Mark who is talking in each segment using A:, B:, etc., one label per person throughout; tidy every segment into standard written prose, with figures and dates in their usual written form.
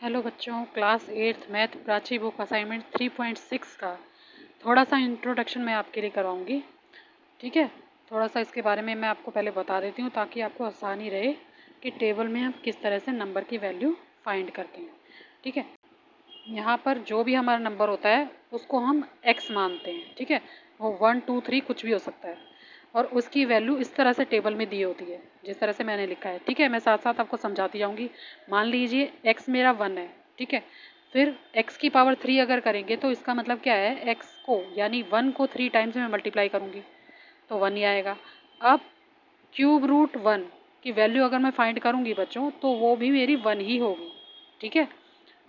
A: Hello बच्चों, class 8th math Prachi book assignment 3.6 का थोड़ा सा इंट्रोडक्शन मैं आपके लिए करवाऊंगी। ठीक है, थोड़ा सा इसके बारे में मैं आपको पहले बता देती हूँ ताकि आपको आसानी रहे कि टेबल में हम किस तरह से नंबर की वैल्यू फाइंड करते हैं। ठीक है, यहाँ पर जो भी हमारा नंबर होता है उसको हम x मानते हैं। ठीक है, वो 1 2 3 कुछ भी हो सकता है और उसकी वैल्यू इस तरह से टेबल में दी होती है जिस तरह से मैंने लिखा है। ठीक है, मैं साथ साथ आपको समझाती जाऊंगी। मान लीजिए x मेरा 1 है। ठीक है, फिर x की पावर 3 अगर करेंगे तो इसका मतलब क्या है, x को यानी 1 को 3 टाइम्स में मल्टीप्लाई करूंगी तो 1 ही आएगा। अब क्यूब रूट 1 की वैल्यू अगर मैं फाइंड करूंगी बच्चों तो वो भी मेरी 1 ही होगी। ठीक है,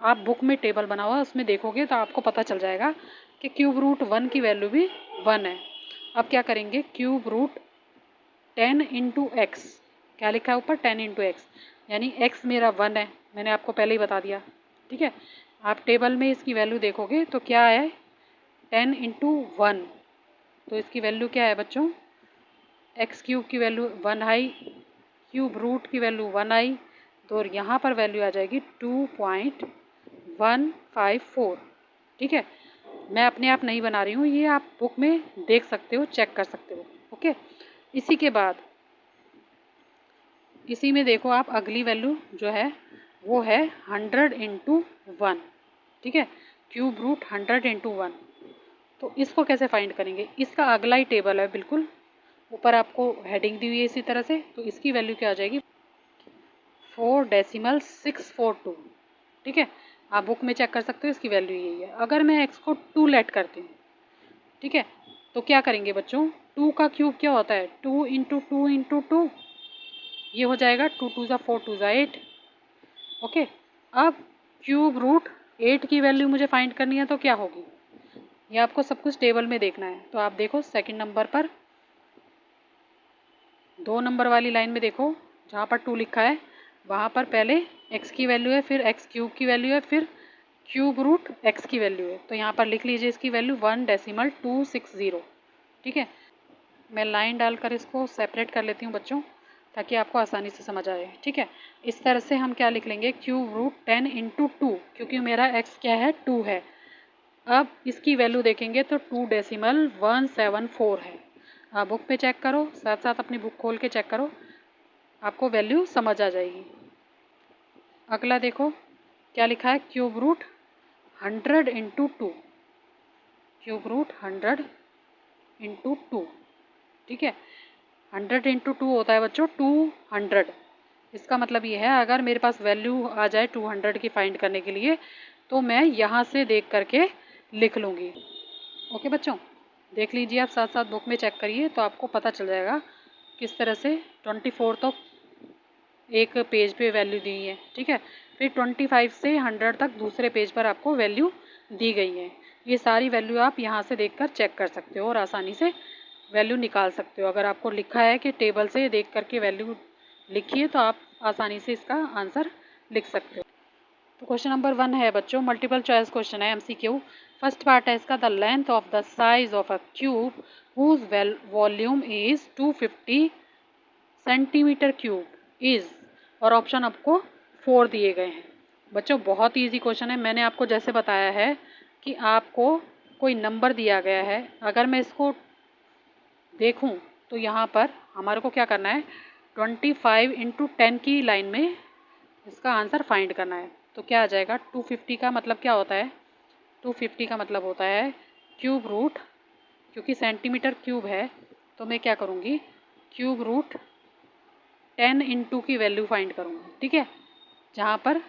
A: आप बुक में टेबल बना हुआ है उसमें देखोगे तो आपको पता चल जाएगा कि क्यूब रूट 1 की वैल्यू भी 1 है। अब क्या करेंगे, क्यूब रूट 10 इंटू एक्स, क्या लिखा है ऊपर 10 इंटू एक्स, यानी x मेरा 1 है, मैंने आपको पहले ही बता दिया। ठीक है, आप टेबल में इसकी वैल्यू देखोगे तो क्या है 10 इंटू 1, तो इसकी वैल्यू क्या है बच्चों, एक्स क्यूब की वैल्यू 1 आई, क्यूब रूट की वैल्यू 1 आई, तो यहाँ पर वैल्यू आ जाएगी 2.154। ठीक है, मैं अपने आप नहीं बना रही हूँ, ये आप बुक में देख सकते हो, चेक कर सकते हो। ओके, इसी के बाद इसी में देखो आप अगली वैल्यू जो है वो है 100 इंटू 1। ठीक है, क्यूब रूट 100 इंटू 1, तो इसको कैसे फाइंड करेंगे, इसका अगला ही टेबल है, बिल्कुल ऊपर आपको हेडिंग दी हुई है इसी तरह से। तो इसकी वैल्यू क्या आ जाएगी 4.642। ठीक है, आप बुक में चेक कर सकते हो, इसकी वैल्यू यही है। अगर मैं एक्स को 2 लेट करती हूँ, ठीक है, तो क्या करेंगे बच्चों, 2 का क्यूब क्या होता है, 2 इंटू 2 इंटू 2, ये हो जाएगा 2 2 ज़ा 4 2 ज़ा 8। ओके, अब क्यूब रूट 8 की वैल्यू मुझे फाइंड करनी है तो क्या होगी, ये आपको सब कुछ टेबल में देखना है। तो आप देखो सेकंड नंबर पर 2 नंबर वाली लाइन में देखो, जहाँ पर 2 लिखा है वहाँ पर पहले x की वैल्यू है, फिर x क्यूब की वैल्यू है, फिर क्यूब रूट x की वैल्यू है। तो यहाँ पर लिख लीजिए इसकी वैल्यू 1.260। ठीक है, मैं लाइन डालकर इसको सेपरेट कर लेती हूँ बच्चों ताकि आपको आसानी से समझ आए। ठीक है, इस तरह से हम क्या लिख लेंगे, क्यूब रूट 10 इंटू 2, क्योंकि मेरा x क्या है 2 है। अब इसकी वैल्यू देखेंगे तो 2.174 है। आप बुक पे चेक करो, साथ साथ अपनी बुक खोल के चेक करो, आपको वैल्यू समझ आ जाएगी। अगला देखो क्या लिखा है, cube root 100 into 2, cube root 100 into 2। ठीक है, 100 इंटू 2 होता है बच्चों 200। इसका मतलब ये है अगर मेरे पास वैल्यू आ जाए 200 की फाइंड करने के लिए तो मैं यहाँ से देख करके लिख लूँगी। ओके बच्चों, देख लीजिए, आप साथ साथ बुक में चेक करिए तो आपको पता चल जाएगा किस तरह से 24 तो एक पेज पे वैल्यू दी है। ठीक है, फिर 25 से 100 तक दूसरे पेज पर आपको वैल्यू दी गई है। ये सारी वैल्यू आप यहाँ से देखकर चेक कर सकते हो और आसानी से वैल्यू निकाल सकते हो। अगर आपको लिखा है कि टेबल से देख करके वैल्यू लिखिए तो आप आसानी से इसका आंसर लिख सकते हो। तो क्वेश्चन नंबर 1 है बच्चों, मल्टीपल चॉइस क्वेश्चन है, एमसीक्यू। फर्स्ट पार्ट है इसका, the length of the size of a cube whose volume is 250 centimetre cube is, और ऑप्शन आपको 4 दिए गए हैं। बच्चों बहुत ही ईजी क्वेश्चन है, मैंने आपको जैसे बताया है कि आपको कोई नंबर दिया गया है, अगर मैं इसको देखूं तो यहाँ पर हमारे को क्या करना है, 25 इंटू 10 की लाइन में इसका आंसर फाइंड करना है। तो क्या आ जाएगा, 250 का मतलब क्या होता है, 250 का मतलब होता है क्यूब रूट, क्योंकि सेंटीमीटर क्यूब है तो मैं क्या करूँगी, क्यूब रूट 10 इंटू की वैल्यू फाइंड करूँगी। ठीक है, जहाँ पर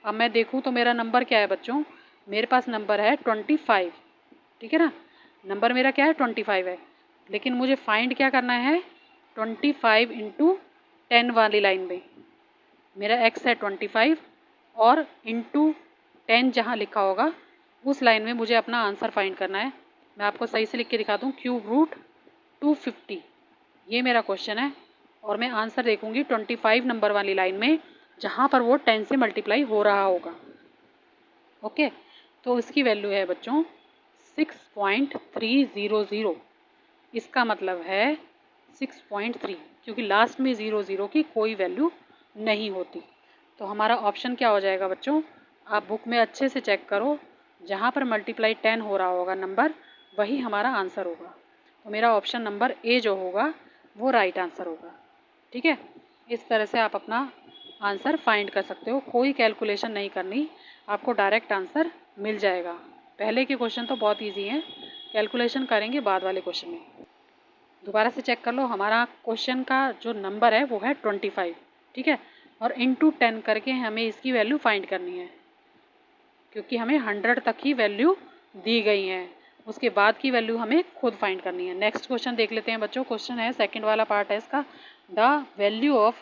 A: अब मैं देखूँ तो मेरा नंबर क्या है बच्चों, मेरे पास नंबर है 25। ठीक है ना, नंबर मेरा क्या है 25 है, लेकिन मुझे फाइंड क्या करना है 25 इंटू 10 वाली लाइन में। मेरा x है 25 और इंटू 10 जहाँ लिखा होगा उस लाइन में मुझे अपना आंसर फाइंड करना है। मैं आपको सही से लिख के दिखाता हूँ, क्यूब रूट 250, ये मेरा क्वेश्चन है और मैं आंसर देखूंगी 25 नंबर वाली लाइन में जहाँ पर वो 10 से मल्टीप्लाई हो रहा होगा। ओके, तो इसकी वैल्यू है बच्चों 6.300। इसका मतलब है 6.3, क्योंकि लास्ट में 00 की कोई वैल्यू नहीं होती। तो हमारा ऑप्शन क्या हो जाएगा बच्चों, आप बुक में अच्छे से चेक करो, जहाँ पर मल्टीप्लाई 10 हो रहा होगा नंबर, वही हमारा आंसर होगा। तो मेरा ऑप्शन नंबर ए जो होगा वो राइट आंसर होगा। ठीक है, इस तरह से आप अपना आंसर फाइंड कर सकते हो, कोई कैलकुलेशन नहीं करनी, आपको डायरेक्ट आंसर मिल जाएगा। पहले के क्वेश्चन तो बहुत ईजी हैं, कैलकुलेशन करेंगे बाद वाले क्वेश्चन में। दोबारा से चेक कर लो, हमारा क्वेश्चन का जो नंबर है वो है 25। ठीक है, और इंटू 10 करके हमें इसकी वैल्यू फाइंड करनी है, क्योंकि हमें 100 तक ही वैल्यू दी गई है, उसके बाद की वैल्यू हमें खुद फाइंड करनी है। नेक्स्ट क्वेश्चन देख लेते हैं बच्चों। क्वेश्चन है, सेकंड वाला पार्ट है इसका, the value of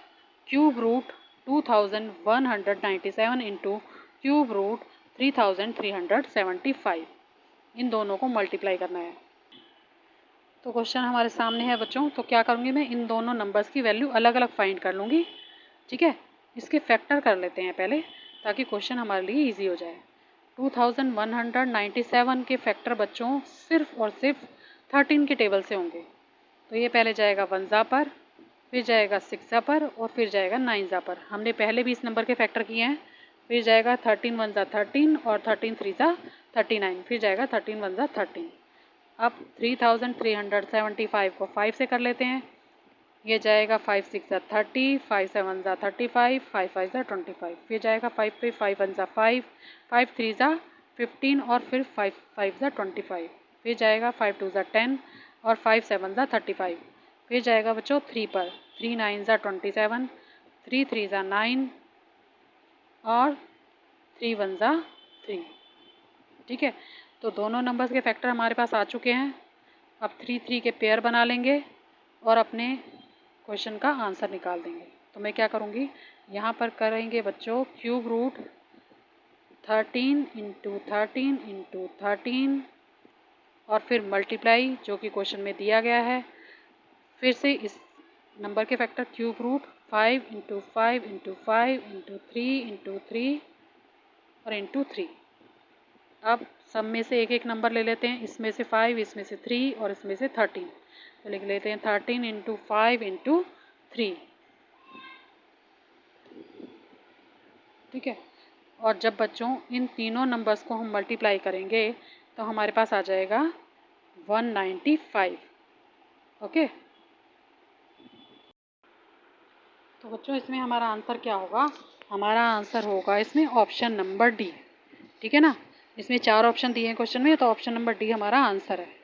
A: cube root 2197 into cube root 3375, इन दोनों को मल्टीप्लाई करना है। तो क्वेश्चन हमारे सामने है बच्चों, तो क्या करूँगी मैं, इन दोनों नंबर्स की वैल्यू अलग अलग फाइंड कर लूँगी। ठीक है, इसके फैक्टर कर लेते हैं पहले, ताकि क्वेश्चन हमारे लिए इजी हो जाए। 2197 के फैक्टर बच्चों सिर्फ और सिर्फ 13 के टेबल से होंगे। तो ये पहले जाएगा 1 जा पर, फिर जाएगा 6 जा पर, और फिर जाएगा 9 जा पर। हमने पहले भी इस नंबर के फैक्टर किए हैं। फिर जाएगा 13 1 जा 13, और 13 3 जा 39, फिर जाएगा 13 1 जा 13। अब 3375 को 5 से कर लेते हैं। ये जाएगा 5 6 जा 30, 5 7 जा 35, 5 5 जा 25, फिर जाएगा 5 पे 5 1 जा 5, 5 3 जा 15, और फिर 5 5 जा 25, फिर जाएगा 5 2 जा 10, और 5 7 जा 35, फिर जाएगा बच्चों 3 पर, 3 9 जा 27, 3 3 जा 9, और 3 1 जा 3। ठीक है, तो दोनों नंबर्स के फैक्टर हमारे पास आ चुके हैं। अब 3 3 के पेयर बना लेंगे और अपने क्वेश्चन का आंसर निकाल देंगे। तो मैं क्या करूँगी, यहाँ पर करेंगे बच्चों क्यूब रूट 13 इंटू 13 इंटू 13, और फिर मल्टीप्लाई जो कि क्वेश्चन में दिया गया है। फिर से इस नंबर के factor cube root 5 into 5 into 5 into 3 into 3 और इंटू 3। अब सब में से एक एक नंबर ले लेते हैं, इसमें से 5, इसमें से 3 और इसमें से 13। तो लिख लेते हैं 13 इंटू 5 इंटू 3। ठीक है, और जब बच्चों इन तीनों नंबर्स को हम मल्टीप्लाई करेंगे तो हमारे पास आ जाएगा 195। ओके, तो बच्चों इसमें हमारा आंसर क्या होगा, हमारा आंसर होगा इसमें ऑप्शन नंबर डी। ठीक है ना, इसमें 4 ऑप्शन दिए हैं क्वेश्चन में, तो ऑप्शन नंबर डी हमारा आंसर है।